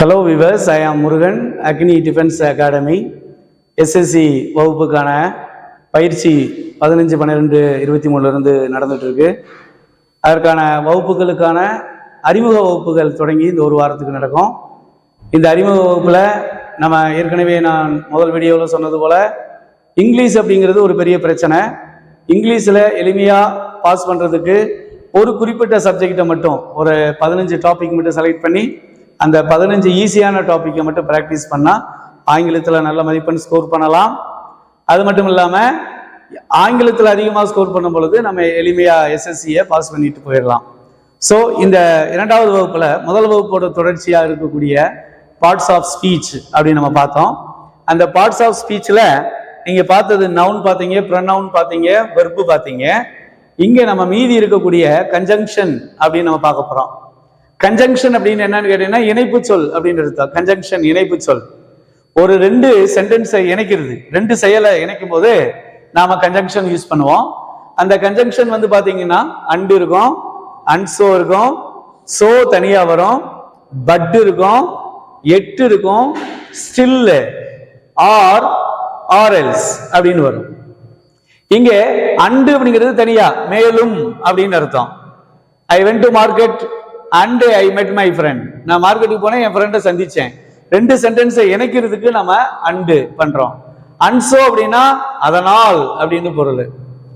Hello viewers, I am Murugan, Agni Defense Academy, SSC வகுப்புக்கான பயிற்சி 15-12-23 இருந்து நடந்துட்டு இருக்கு. அதற்கான வகுப்புகளுக்கான அறிமுக வகுப்புகள் தொடங்கி இந்த ஒரு வாரத்துக்கு நடக்கும். இந்த அறிமுக வகுப்புல நம்ம ஏற்கனவே நான் முதல் வீடியோவில் சொன்னது போல இங்கிலீஷ் அப்படிங்கிறது ஒரு பெரிய பிரச்சனை. இங்கிலீஷில் எளிமையாக பாஸ் பண்ணுறதுக்கு ஒரு குறிப்பிட்ட சப்ஜெக்டை மட்டும் ஒரு 15 டாபிக் மட்டும் செலக்ட் பண்ணி அந்த 15 ஈஸியான டாப்பிக்கை மட்டும் ப்ராக்டிஸ் பண்ணால் ஆங்கிலத்தில் நல்ல மதிப்பெண் ஸ்கோர் பண்ணலாம். அது மட்டும் இல்லாமல் ஆங்கிலத்தில் அதிகமாக ஸ்கோர் பண்ணும் பொழுது நம்ம எளிமையாக எஸ்எஸ்சியை பாஸ் பண்ணிட்டு போயிடலாம். ஸோ இந்த இரண்டாவது வகுப்பில் முதல் வகுப்போட தொடர்ச்சியாக இருக்கக்கூடிய பார்ட்ஸ் ஆஃப் ஸ்பீச் அப்படின்னு நம்ம பார்த்தோம். அந்த பார்ட்ஸ் ஆஃப் ஸ்பீச்சில் நீங்கள் பார்த்தது நவுன் பார்த்தீங்க, ப்ரொனவுன் பார்த்தீங்க, வெர்பு பார்த்தீங்க. இங்கே நம்ம மீதி இருக்கக்கூடிய கன்ஜங்ஷன் அப்படின்னு நம்ம பார்க்க போகிறோம். கன்ஜங்ஷன் அப்படின்னு என்னன்னு கேட்டீங்கன்னா இணைப்பு சொல் அப்படின்னு அர்த்தம். கன்ஜங்ஷன் இணைப்பு சொல். ஒரு ரெண்டு சென்டென்ஸை இணைக்கிறது, ரெண்டு செயலை இணைக்கும் போது நாம கன்ஜங்ஷன் யூஸ் பண்ணுவோம். அந்த கன்ஜங்ஷன் வந்து பாத்தீங்கன்னா அண்ட் இருக்கும், அன்சோ இருக்கும், சோ தனியா வரும், பட் இருக்கும், எட்டு இருக்கும், ஸ்டில் ஆர் ஆர்எல்ஸ் அப்படின்னு வரும். இங்க அண்டு அப்படிங்கிறது தனியா, மேலும் அப்படின்னு அர்த்தம். I went to market and I met my friend. நான் மார்க்கெட்டுக்கு போனேன், என் ஃப்ரெண்டை சந்திச்சேன். ரெண்டு சென்டென்ஸை இணைக்கிறதுக்கு நம்ம அண்டு பண்றோம். அன்சோ அப்படின்னா அதனால் அப்படின்னு பொருள்.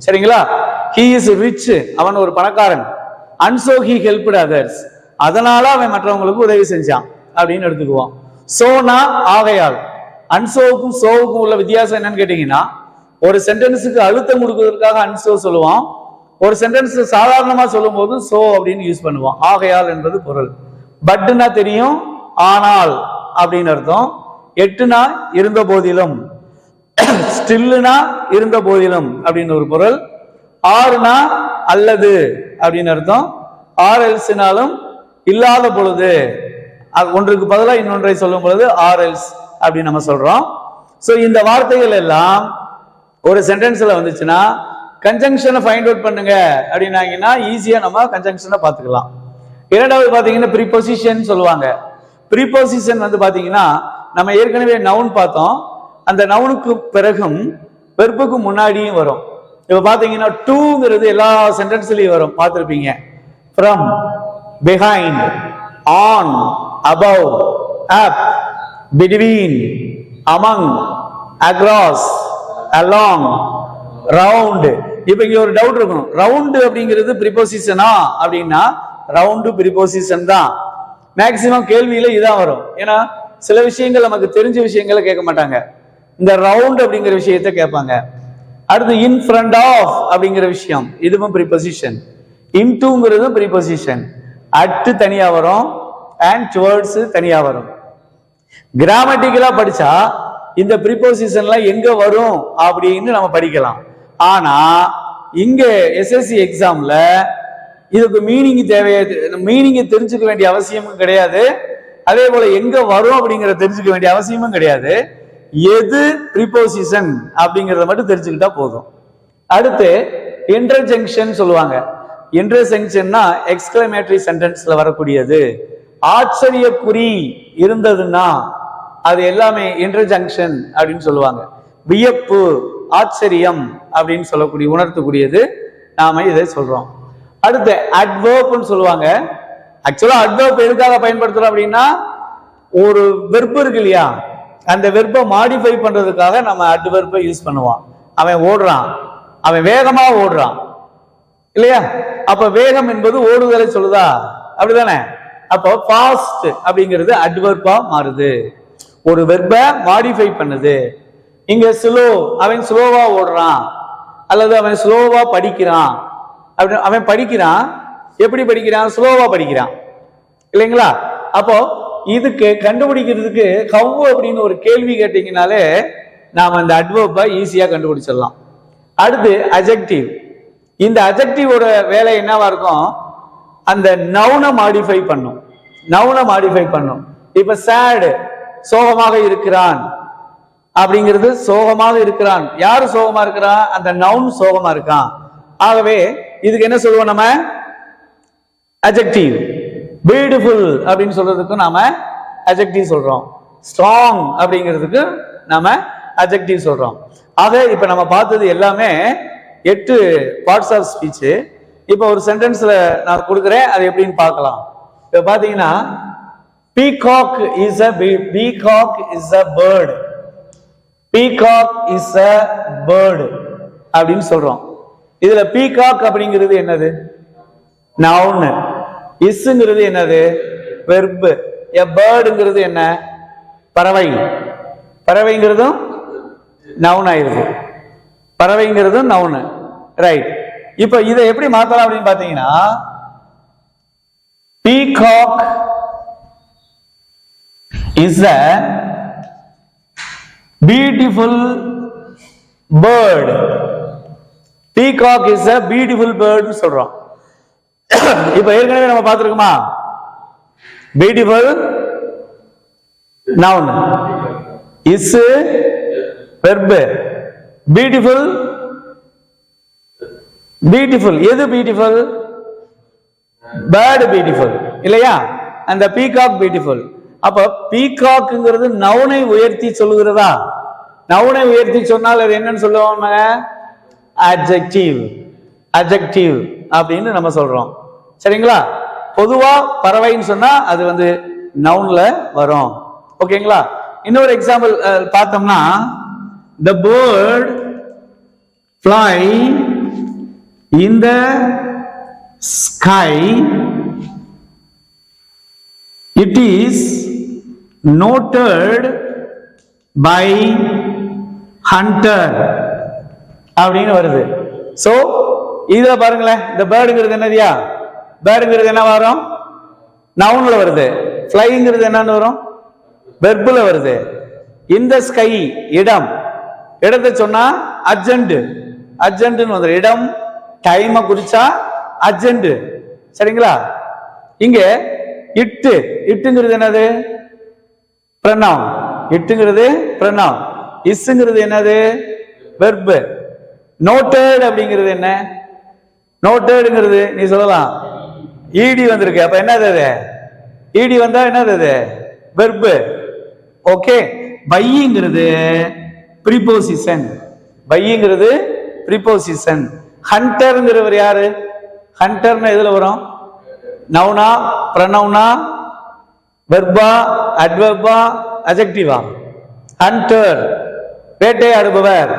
சரிங்களா? he is rich, அவன் ஒரு பணக்காரன். அன்சோ he helped others, அதனால அவன் மற்றவங்களுக்கு உதவி செஞ்சான் அப்படின்னு எடுத்துக்குவோம். சோனா ஆகையால். அன்சோவுக்கும் சோவுக்கும் உள்ள வித்தியாசம் என்னன்னு கேட்டீங்கன்னா, ஒரு சென்டென்ஸுக்கு அழுத்தம் கொடுக்கறதுக்காக அன்சோ சொல்லுவோம், ஒரு சென்டென்ஸ் சாதாரணமா சொல்லும் போது சோ அப்படின்னு யூஸ் பண்ணுவோம். ஆகையால் என்பது பொருள். பட்னா தெரியும், ஆனால் அப்படின்னு அர்த்தம். எட்டுனா இருந்த போதிலும், ஸ்டில்னா இருந்த போதிலும் அப்படின்னு ஒரு பொருள். ஆறுனா அல்லது அப்படின்னு அர்த்தம். ஆர் எல்ஸ்னாலும் இல்லாத பொழுது, ஒன்றுக்கு பதிலாக இன்னொன்றை சொல்லும் பொழுது ஆர் எல்ஸ் அப்படின்னு நம்ம சொல்றோம். ஸோ இந்த வார்த்தைகள் எல்லாம் ஒரு சென்டென்ஸ்ல வந்துச்சுன்னா கன்ஜங்ஷனை ஃபைண்ட் அவுட் பண்ணுங்க அப்படின்னாங்கன்னா ஈஸியா நம்ம கன்ஜங்ஷனை பார்த்துக்கலாம். இரண்டாவது பாத்தீங்கன்னா ப்ரீபொசிஷன் சொல்லுவாங்க. ப்ரீபொசிஷன் வந்து பாத்தீங்கன்னா நம்ம ஏற்கனவே நவுன் பார்த்தோம், அந்த நவுனுக்கு பிறகும் வெர்புக்கு முன்னாடியும் வரும். இப்ப பாத்தீங்கன்னா டூங்கிறது எல்லா சென்டென்ஸ்லயும் வரும், பார்த்திருப்பீங்க. From, behind, on, above, up, between, among, across, along, round. இப்ப இங்க ஒரு டவுட் இருக்கும், ரவுண்ட் அப்படிங்கிறது ப்ரிபோசிஷனா அப்படின்னா ரவுண்டு ப்ரிபோசிஷன் தான். மேக்சிமம் கேள்வியில இதான் வரும். ஏன்னா சில விஷயங்கள் நமக்கு தெரிஞ்ச விஷயங்களை கேட்க மாட்டாங்க, இந்த ரவுண்ட் அப்படிங்கிற விஷயத்த கேட்பாங்க. அடுத்து இன் ஃப்ரண்ட் ஆஃப் அப்படிங்கிற விஷயம், இதுவும் ப்ரிபோசிஷன். இன்டுங்கிறதும் ப்ரிபோசிஷன். அட் தனியா வரும், அண்ட் டுவர்ட்ஸ் தனியா வரும். கிராமட்டிக்கலா படிச்சா இந்த ப்ரிபோசிஷன்லாம் எங்க வரும் அப்படின்னு நம்ம படிக்கலாம். ஆனா இங்க எஸ்எஸ்சி எக்ஸாம்ல இதுக்கு மீனிங் மீனிங் தெரிஞ்சுக்க வேண்டிய அவசியமும் கிடையாது. அதே போல எங்க வரும் அப்படிங்கறத தெரிஞ்சுக்க வேண்டிய அவசியமும் கிடையாது. எது ப்ரிபோசிஷன் அப்படிங்கறத மட்டும் தெரிஞ்சுக்கிட்டா போதும். அடுத்து இன்டர்ஜங்ஷன் சொல்லுவாங்க. இன்டர்ஜங்ஷன்னா எக்ஸ்கிளமேட்டரி சென்டென்ஸ்ல வரக்கூடியது. ஆச்சரியக்குறி இருந்ததுன்னா அது எல்லாமே இன்டர்ஜங்ஷன் அப்படின்னு சொல்லுவாங்க. வியப்பு, ஆச்சரியம் அப்படின்னு சொல்லக்கூடிய உணர்த்தக்கூடியது நாம இதை சொல்றோம். அடுத்து அட்வர்ப்னு சொல்லுவாங்க. ஆக்சுவலா அட்வர்ப் எதுக்காக பயன்படுத்துறோம் அப்படின்னா, ஒரு வெர்பு இருக்கு இல்லையா, அந்த வெர்பை மாடிஃபை பண்றதுக்காக நம்ம அட்வர்பை யூஸ் பண்ணுவோம். அவன் ஓடுறான், அவன் வேகமா ஓடுறான் இல்லையா, அப்ப வேகம் என்பது ஓடுதலை சொல்லுதா, அப்படிதானே? அப்போ ஃபாஸ்ட் அப்படிங்கிறது அட்வர்பா மாறுது, ஒரு வெர்பை மாடிஃபை பண்ணுது. இங்க ஸ்லோ, அவன் ஸ்லோவா ஓடுறான், அல்லது அவன் ஸ்லோவா படிக்கிறான். அப்படி அவன் படிக்கிறான், எப்படி படிக்கிறான்? ஸ்லோவா படிக்கிறான் இல்லைங்களா? அப்போ இதுக்கு கண்டுபிடிக்கிறதுக்கு ஹவ் அப்படின்னு ஒரு கேள்வி கேட்டீங்கனாலே நாம அந்த அட்வர்பை ஈஸியா கண்டுபிடிச்சிடலாம். அடுத்து அஜெக்டிவ். இந்த அஜெக்டிவோட வேலை என்னவா இருக்கும்? அந்த நவுனை மாடிஃபை பண்ணும், நவுனை மாடிஃபை பண்ணும். இப்ப சேட், சோகமாக இருக்கிறான் அப்படிங்கிறது சோகமாக இருக்கிறான். யாரு சோகமா இருக்கிறான்? அந்த நவுன் சோகமா இருக்கான். ஆகவே இதுக்கு என்ன சொல்லுவோம் நம்ம? அட்ஜெக்டிவ். பியூட்டிஃபுல் அப்படின்னு சொல்றதுக்கு நாம adjective சொல்றோம். strong அப்படிங்கிறதுக்கு நாம adjective சொல்றோம். ஆக இப்ப நம்ம பார்த்தது எல்லாமே 8 பார்ட்ஸ் ஆஃப் ஸ்பீச். இப்ப ஒரு சென்டென்ஸ்ல நான் கொடுக்குறேன், அது எப்படின்னு பார்க்கலாம். இப்ப பாத்தீங்கன்னா peacock is a bird. peacock is a bird அப்படின்னு சொல்றோம். இதுல peacock அப்படிங்கிறது என்னது? noun. isங்கிறது என்னது? verb. a birdங்கிறது என்ன? பறவை. பறவைங்கிறதும் noun ஆயிருது. பறவைங்கிறதும் noun. ரைட். இப்ப இதை எப்படி மாத்தலாம் அப்படின்னு பாத்தீங்கன்னா peacock is a beautiful bird. peacock is a beautiful bird சொல்றோம். இப்ப ஏற்கனவே நம்ம பார்த்திருக்கோமா? beautiful noun, is verb, beautiful எது beautiful? bird beautiful இல்லையா? அந்த peacock beautiful. அப்ப பீகாக்ங்கிறது நவுனை உயர்த்தி சொல்லுகிறதா? நவுனை உயர்த்தி சொன்னால் அது என்னன்னு சொல்லுவாங்க? adjective அப்படின்னு நம்ம சொல்றோம். சரிங்களா? பொதுவா பறவைன்னு சொன்னா அது வந்து நவுன்ல வரும். ஓகேங்களா? இன்னொரு எக்ஸாம்பிள் பார்த்தோம்னா the bird fly in the sky, it is noted by hunter அப்படின்னு வருது. சோ இத பாருங்களேன், இந்த பேர்டுங்கிறது என்னதியா? பேர்டுங்கிறது என்ன வரும்? நவுன்ல வருது. ஃப்ளைங்கிறது என்னன்னு வரும்? வெர்புல வருது. இந்த ஸ்கை இடம், இடத்தை சொன்னா அர்ஜென்ட்னு வந்துடும். இடம் டைமை குறிச்சா அர்ஜென்ட். சரிங்களா? இங்க இட்டுங்கிறது என்னது? ப்ரனவுன். இட்டுங்கிறது ப்ரனவுன். இஸ்ங்கிறது என்னது? வெர்ப். நோட்டட் அப்படிங்கிறது என்ன? நோட்டட்ங்கிறது நீ சொல்லலாம் ஈடி வந்திருக்கு. அப்ப என்னது அது? ஈடி வந்தா என்னது அது? வெர்ப். ஓகே. பைங்கிறது ப்ரீபோசிஷன். பைங்கிறது ப்ரீபோசிஷன். ஹண்டர்ங்கிறவர் யாரு? ஹண்டர்னா எதுல வரும்? நவுனா, ப்ரனவுனா, வெர்பா, அட்வெர்பா, அட்ஜெக்டிவா? ஹண்டர் வேட்டையாடுபவர்.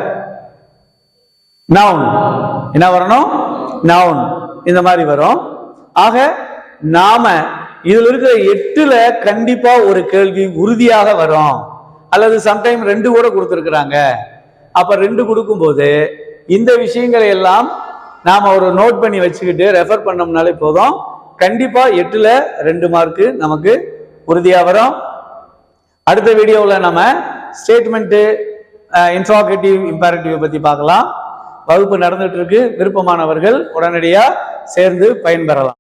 நவுன். என்ன வரணும்? நவுன். இந்த மாதிரி வரும். ஆக நாம இதுல இருக்கிற 8ல கண்டிப்பா ஒரு கேள்வி உறுதியாக வரும். அல்லது சம்டைம் 2 கூட கொடுத்திருக்கிறாங்க. அப்ப 2 கொடுக்கும்போது இந்த விஷயங்களை எல்லாம் நாம ஒரு நோட் பண்ணி வச்சுக்கிட்டு ரெஃபர் பண்ணோம்னாலே போதும். கண்டிப்பா 8ல 2 மார்க்கு நமக்கு உறுதியா வரும். அடுத்த வீடியோவில் நம்ம ஸ்டேட்மெண்ட், இன்ட்ராகேட்டிவ், இம்பேரேட்டிவ் பத்தி பார்க்கலாம். வகுப்பு நடந்துட்டு இருக்கு. விருப்பமானவர்கள் உடனடியா சேர்ந்து பயன்பெறலாம்.